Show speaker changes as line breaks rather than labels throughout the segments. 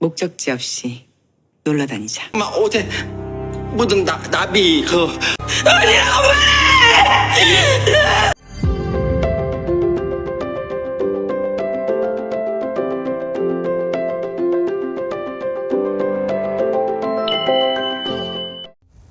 목적지 없이 놀러 다니자.
막 어제 뭐든 나비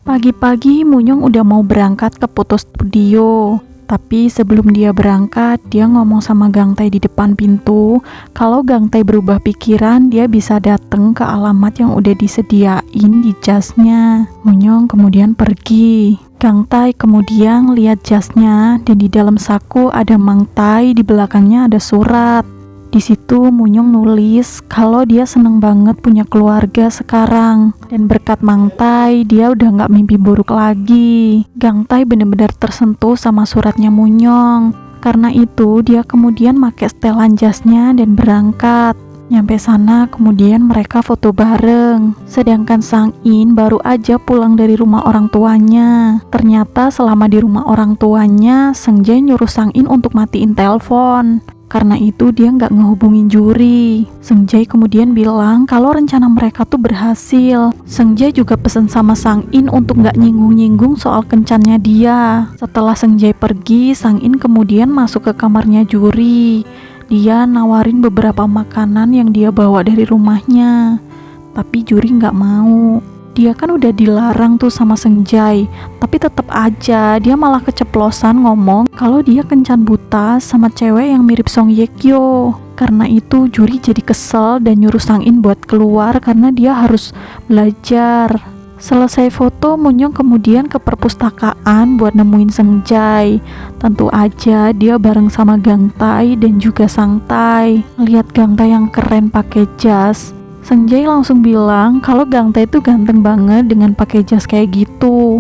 Pagi-pagi Munyong udah mau berangkat ke foto studio. Tapi sebelum dia berangkat, dia ngomong sama Gangtai di depan pintu, kalau Gangtai berubah pikiran, dia bisa datang ke alamat yang udah disediain di jasnya. Munyong kemudian pergi. Gangtai kemudian lihat jasnya, dan di dalam saku ada mangtai, di belakangnya ada surat. Di situ Munyong nulis kalau dia seneng banget punya keluarga sekarang, dan berkat mangtai dia udah gak mimpi buruk lagi. Gangtai bener-bener tersentuh sama suratnya Munyong. Karena itu dia kemudian pakai setelan jasnya dan berangkat. Nyampe sana kemudian mereka foto bareng. Sedangkan Sang In baru aja pulang dari rumah orang tuanya. Ternyata selama di rumah orang tuanya, Seng Jae nyuruh Sang In untuk matiin telepon. Karena itu dia nggak ngehubungin Juri. Seng Jae kemudian bilang kalau rencana mereka tuh berhasil. Seng Jae juga pesen sama Sang In untuk nggak nyinggung-nyinggung soal kencannya dia. Setelah Seng Jae pergi, Sang In kemudian masuk ke kamarnya Juri. Dia nawarin beberapa makanan yang dia bawa dari rumahnya. Tapi Juri nggak mau. Dia kan udah dilarang tuh sama Seng Jae, tapi tetap aja dia malah keceplosan ngomong kalau dia kencan buta sama cewek yang mirip Song Ye Kyo. Karena itu Juri jadi kesel dan nyuruh Sang In buat keluar karena dia harus belajar. Selesai foto, Munyong kemudian ke perpustakaan buat nemuin Seng Jae. Tentu aja dia bareng sama Gangtai dan juga Sangtai. Lihat Gangtai yang keren pakai jas, Seng Jae langsung bilang kalau Gangtai itu ganteng banget dengan pakai jas kayak gitu.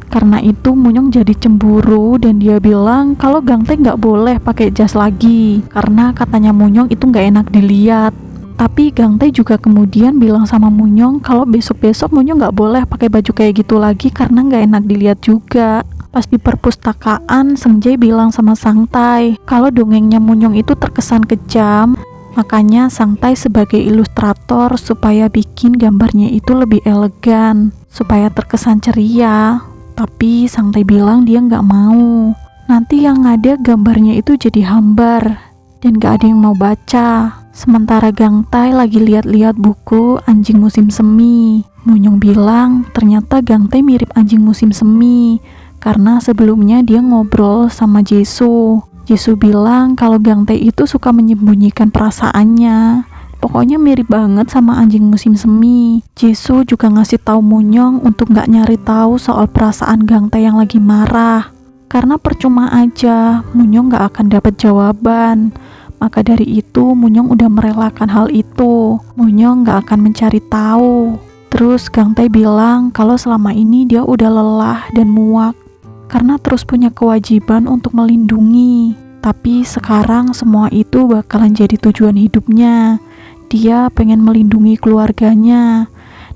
Karena itu Munyong jadi cemburu dan dia bilang kalau Gangtai nggak boleh pakai jas lagi karena katanya Munyong itu nggak enak dilihat. Tapi Gangtai juga kemudian bilang sama Munyong kalau besok-besok Munyong nggak boleh pakai baju kayak gitu lagi karena nggak enak dilihat juga. Pas di perpustakaan, Seng Jae bilang sama Sangtai kalau dongengnya Munyong itu terkesan kejam. Makanya Sangtai sebagai ilustrator supaya bikin gambarnya itu lebih elegan, supaya terkesan ceria. Tapi Sangtai bilang dia nggak mau. Nanti yang ada gambarnya itu jadi hambar, dan nggak ada yang mau baca. Sementara Gangtai lagi lihat-lihat buku Anjing Musim Semi. Munyong bilang ternyata Gangtai mirip anjing musim semi, karena sebelumnya dia ngobrol sama Jisoo. Jisoo bilang kalau Gangtai itu suka menyembunyikan perasaannya. Pokoknya mirip banget sama anjing musim semi. Jisoo juga ngasih tahu Munyong untuk nggak nyari tahu soal perasaan Gangtai yang lagi marah. Karena percuma aja, Munyong nggak akan dapat jawaban. Maka dari itu, Munyong udah merelakan hal itu. Munyong nggak akan mencari tahu. Terus Gangtai bilang kalau selama ini dia udah lelah dan muak karena terus punya kewajiban untuk melindungi. Tapi sekarang semua itu bakalan jadi tujuan hidupnya. Dia pengen melindungi keluarganya,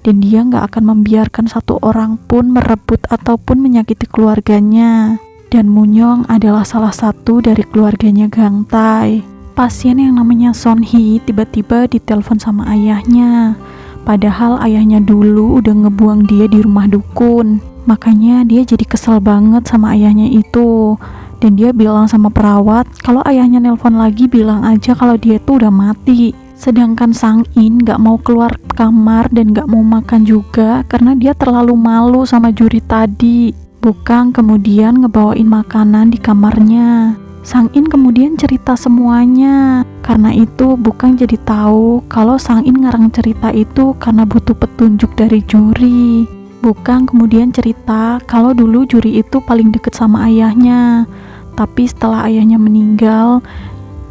dan dia gak akan membiarkan satu orang pun merebut ataupun menyakiti keluarganya. Dan Munyong adalah salah satu dari keluarganya Gangtai. Pasien yang namanya Son Hee tiba-tiba ditelepon sama ayahnya. Padahal ayahnya dulu udah ngebuang dia di rumah dukun. Makanya dia jadi kesel banget sama ayahnya itu. Dan dia bilang sama perawat kalau ayahnya nelpon lagi bilang aja kalau dia tuh udah mati. Sedangkan Sang In gak mau keluar kamar dan gak mau makan juga karena dia terlalu malu sama Juri tadi. Bukang kemudian ngebawain makanan di kamarnya. Sang In kemudian cerita semuanya. Karena itu Bukang jadi tahu kalau Sang In ngarang cerita itu karena butuh petunjuk dari Juri. Bukang kemudian cerita kalau dulu Juri itu paling deket sama ayahnya. Tapi setelah ayahnya meninggal,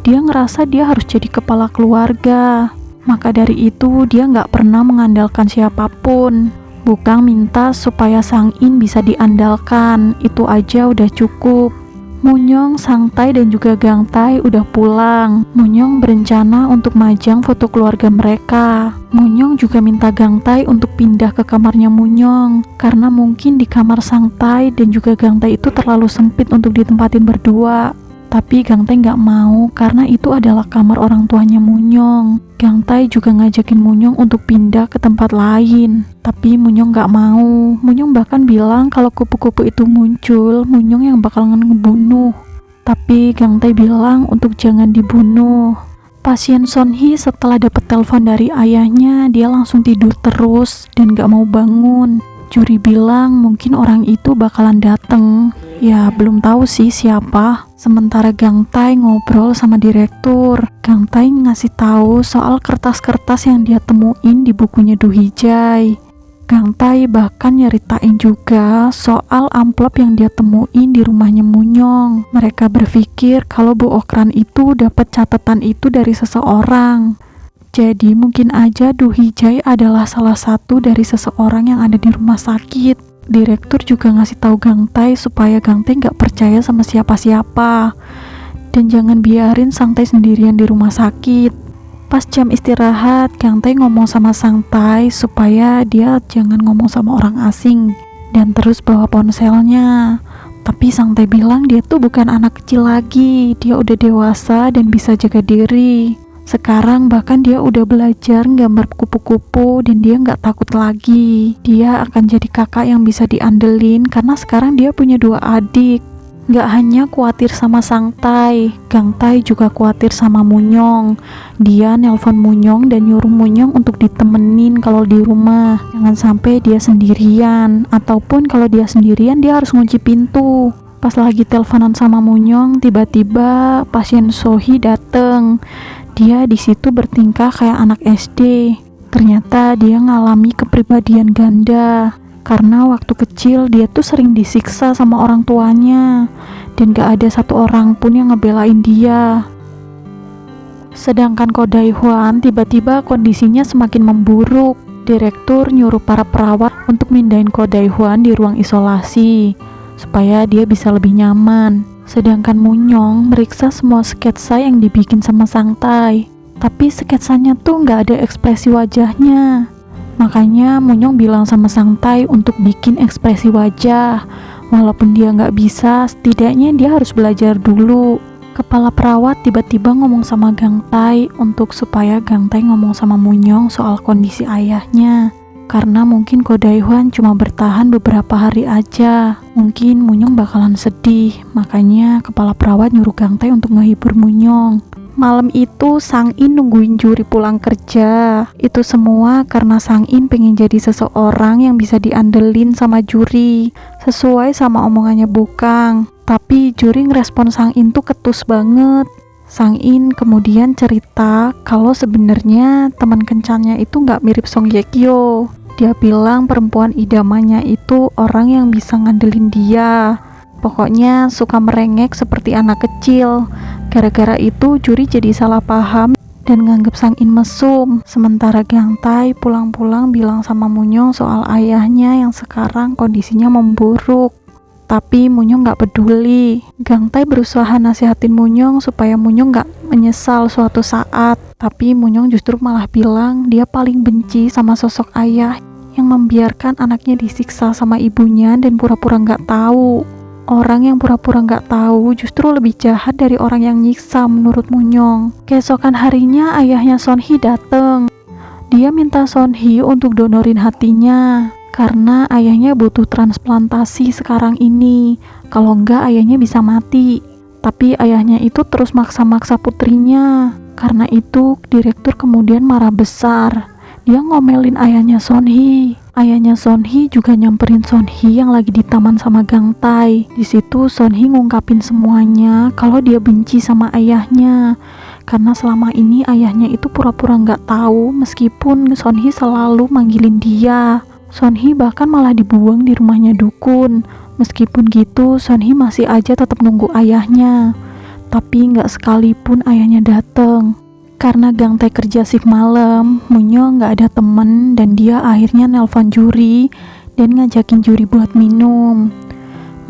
dia ngerasa dia harus jadi kepala keluarga. Maka dari itu dia nggak pernah mengandalkan siapapun. Bukang minta supaya Sang In bisa diandalkan. Itu aja udah cukup. Munyong, Sangtai, dan juga Gangtai udah pulang. Munyong berencana untuk majang foto keluarga mereka. Munyong juga minta Gangtai untuk pindah ke kamarnya Munyong, karena mungkin di kamar Sangtai dan juga Gangtai itu terlalu sempit untuk ditempatin berdua. Tapi Gang Tai nggak mau karena itu adalah kamar orang tuanya Munyong. Gang Tai juga ngajakin Munyong untuk pindah ke tempat lain. Tapi Munyong nggak mau. Munyong bahkan bilang kalau kupu-kupu itu muncul, Munyong yang bakal ngebunuh. Tapi Gang Tai bilang untuk jangan dibunuh. Pasien Sonhi setelah dapat telepon dari ayahnya, dia langsung tidur terus dan gak mau bangun. Juri bilang mungkin orang itu bakalan dateng. Ya belum tahu sih siapa. Sementara Gang Tai ngobrol sama direktur. Gang Tai ngasih tahu soal kertas-kertas yang dia temuin di bukunya Du Hijai. Gang Tai bahkan nyeritain juga soal amplop yang dia temuin di rumahnya Munyong. Mereka berpikir kalau Bu Okran itu dapat catatan itu dari seseorang. Jadi mungkin aja Du Hijai adalah salah satu dari seseorang yang ada di rumah sakit. Direktur juga ngasih tahu Gang Tai supaya Gang Tai nggak percaya sama siapa-siapa. Dan jangan biarin Sang Tai sendirian di rumah sakit. Pas jam istirahat, Gang Tai ngomong sama Sang Tai supaya dia jangan ngomong sama orang asing dan terus bawa ponselnya. Tapi Sang Tai bilang dia tuh bukan anak kecil lagi, dia udah dewasa dan bisa jaga diri. Sekarang bahkan dia udah belajar gambar kupu-kupu dan dia nggak takut lagi. Dia akan jadi kakak yang bisa diandelin karena sekarang dia punya 2 adik. Gak hanya khawatir sama Sang Tai, Gang Tai juga khawatir sama Munyong. Dia nelpon Munyong dan nyuruh Munyong untuk ditemenin kalau di rumah. Jangan sampai dia sendirian, ataupun kalau dia sendirian dia harus ngunci pintu. Pas lagi teleponan sama Munyong, tiba-tiba pasien Sohi dateng. Dia di situ bertingkah kayak anak SD. Ternyata dia ngalami kepribadian ganda. Karena waktu kecil dia tuh sering disiksa sama orang tuanya dan gak ada satu orang pun yang ngebelain dia. Sedangkan Ko Dai Hwan tiba-tiba kondisinya semakin memburuk. Direktur nyuruh para perawat untuk mindahin Ko Dai Hwan di ruang isolasi supaya dia bisa lebih nyaman. Sedangkan Munyong meriksa semua sketsa yang dibikin sama Sang Tai. Tapi sketsanya tuh gak ada ekspresi wajahnya. Makanya Munyong bilang sama Sang Tai untuk bikin ekspresi wajah. Walaupun dia nggak bisa, setidaknya dia harus belajar dulu. Kepala perawat tiba-tiba ngomong sama Gang Tai untuk supaya Gang Tai ngomong sama Munyong soal kondisi ayahnya. Karena mungkin Ko Dai Hwan cuma bertahan beberapa hari aja. Mungkin Munyong bakalan sedih. Makanya kepala perawat nyuruh Gang Tai untuk ngehibur Munyong. Malam itu Sang In nungguin juri pulang kerja. Itu semua karena Sang In pengen jadi seseorang yang bisa diandelin sama juri, sesuai sama omongannya Bukang. Tapi juri ngerespon Sang In tuh ketus banget. Sang In kemudian cerita kalau sebenarnya teman kencannya itu nggak mirip Song Ye Kyo. Dia bilang perempuan idamannya itu orang yang bisa ngandelin dia. Pokoknya suka merengek seperti anak kecil. Gara-gara itu juri jadi salah paham dan nganggep Sang In mesum. Sementara Gang Tai pulang-pulang bilang sama Munyong soal ayahnya yang sekarang kondisinya memburuk. Tapi Munyong gak peduli. Gang Tai berusaha nasihatin Munyong supaya Munyong gak menyesal suatu saat. Tapi Munyong justru malah bilang dia paling benci sama sosok ayah yang membiarkan anaknya disiksa sama ibunya dan pura-pura gak tahu. Orang yang pura-pura gak tahu justru lebih jahat dari orang yang nyiksa menurut Munyong. Keesokan harinya ayahnya Sonhi dateng. Dia minta Sonhi untuk donorin hatinya karena ayahnya butuh transplantasi sekarang ini. Kalau enggak ayahnya bisa mati. Tapi ayahnya itu terus maksa-maksa putrinya. Karena itu direktur kemudian marah besar. Dia ngomelin ayahnya Sonhi. Ayahnya Sonhi juga nyamperin Sonhi yang lagi di taman sama Gang Tai. Di situ Sonhi ngungkapin semuanya kalau dia benci sama ayahnya. Karena selama ini ayahnya itu pura-pura nggak tahu meskipun Sonhi selalu manggilin dia. Sonhi bahkan malah dibuang di rumahnya dukun. Meskipun gitu, Sonhi masih aja tetap nunggu ayahnya. Tapi nggak sekalipun ayahnya dateng. Karena Gang Tai kerja shift malam, Munyong nggak ada temen dan dia akhirnya nelpon juri dan ngajakin juri buat minum.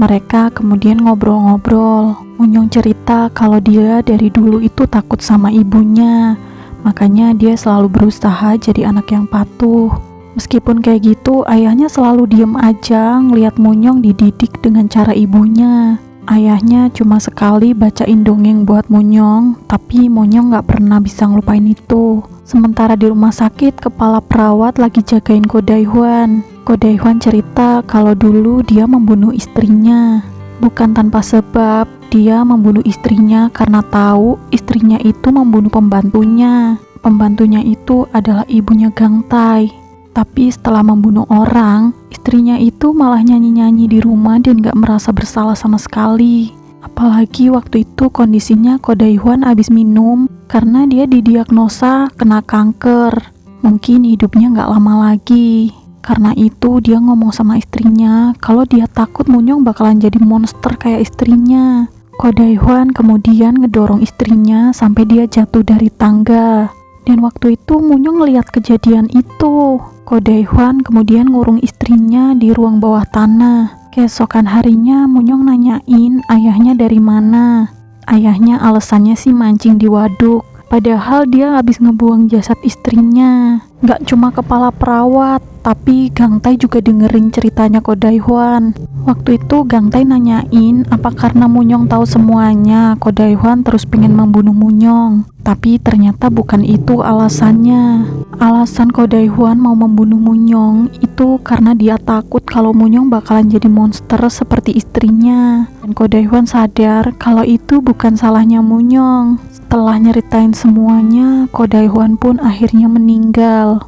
Mereka kemudian ngobrol-ngobrol. Munyong cerita kalau dia dari dulu itu takut sama ibunya. Makanya dia selalu berusaha jadi anak yang patuh. Meskipun kayak gitu, ayahnya selalu diem aja ngeliat Munyong dididik dengan cara ibunya. Ayahnya cuma sekali bacain dongeng buat Monyong, tapi Monyong gak pernah bisa ngelupain itu. Sementara di rumah sakit, kepala perawat lagi jagain Ko Dae-hwan. Ko Dae-hwan cerita kalau dulu dia membunuh istrinya. Bukan tanpa sebab, dia membunuh istrinya karena tahu istrinya itu membunuh pembantunya. Pembantunya itu adalah ibunya Gang Tae. Tapi setelah membunuh orang, istrinya itu malah nyanyi-nyanyi di rumah dan gak merasa bersalah sama sekali. Apalagi waktu itu kondisinya Ko Dae-hwan abis minum karena dia didiagnosa kena kanker. Mungkin hidupnya gak lama lagi. Karena itu dia ngomong sama istrinya kalau dia takut Monyong bakalan jadi monster kayak istrinya. Ko Dae-hwan kemudian ngedorong istrinya sampai dia jatuh dari tangga. Dan waktu itu Monyong ngeliat kejadian itu. Ko Dae-hwan kemudian ngurung istrinya di ruang bawah tanah. Keesokan harinya Monyong nanyain ayahnya dari mana. Ayahnya alasannya sih mancing di waduk. Padahal dia habis ngebuang jasad istrinya. Gak cuma kepala perawat, tapi Gang Tae juga dengerin ceritanya Ko Dae-hwan. Waktu itu Gang Tae nanyain apa karena Monyong tahu semuanya Ko Dae-hwan terus pengen membunuh Monyong. Tapi ternyata bukan itu alasannya. Alasan Ko Dae-hwan mau membunuh Monyong itu karena dia takut kalau Monyong bakalan jadi monster seperti istrinya. Dan Ko Dae-hwan sadar kalau itu bukan salahnya Monyong. Setelah nyeritain semuanya, Ko Dae-hwan pun akhirnya meninggal.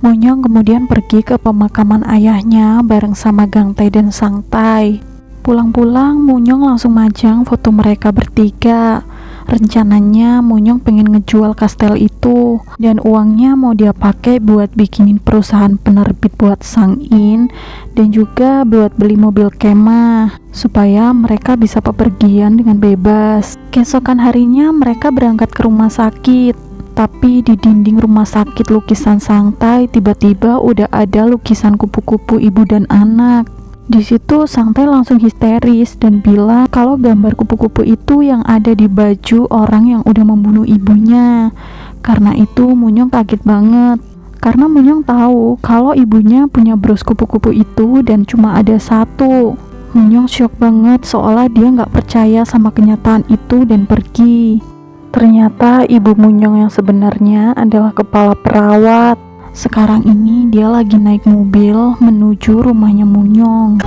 Monyong kemudian pergi ke pemakaman ayahnya bareng sama Gang Tae dan Sang Tae. Pulang-pulang, Monyong langsung majang foto mereka bertiga. Rencananya Monyong pengen ngejual kastel itu dan uangnya mau dia pakai buat bikinin perusahaan penerbit buat Sang In dan juga buat beli mobil kemah supaya mereka bisa bepergian dengan bebas. Keesokan harinya mereka berangkat ke rumah sakit. Tapi di dinding rumah sakit lukisan Sang Tae tiba-tiba udah ada lukisan kupu-kupu ibu dan anak. Di situ Sang Tae langsung histeris dan bilang kalau gambar kupu-kupu itu yang ada di baju orang yang udah membunuh ibunya. Karena itu Monyong kaget banget. Karena Monyong tahu kalau ibunya punya bros kupu-kupu itu dan cuma ada satu. Monyong syok banget seolah dia nggak percaya sama kenyataan itu dan pergi. Ternyata ibu Monyong yang sebenarnya adalah kepala perawat. Sekarang ini dia lagi naik mobil menuju rumahnya Monyong.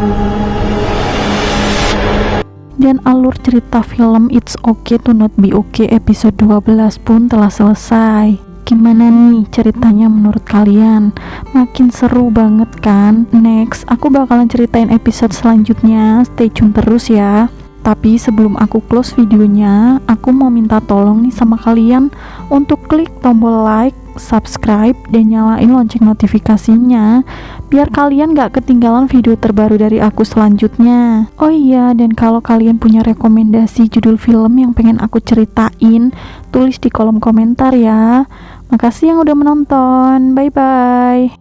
Dan alur cerita film It's Okay to Not Be Okay episode 12 pun telah selesai. Gimana nih ceritanya menurut kalian? Makin seru banget kan? Next, aku bakalan ceritain episode selanjutnya. Stay tune terus ya. Tapi sebelum aku close videonya, aku mau minta tolong nih sama kalian untuk klik tombol like, subscribe, dan nyalain lonceng notifikasinya biar kalian gak ketinggalan video terbaru dari aku selanjutnya. Oh iya, dan kalau kalian punya rekomendasi judul film yang pengen aku ceritain, tulis di kolom komentar ya. Makasih yang udah menonton, bye bye.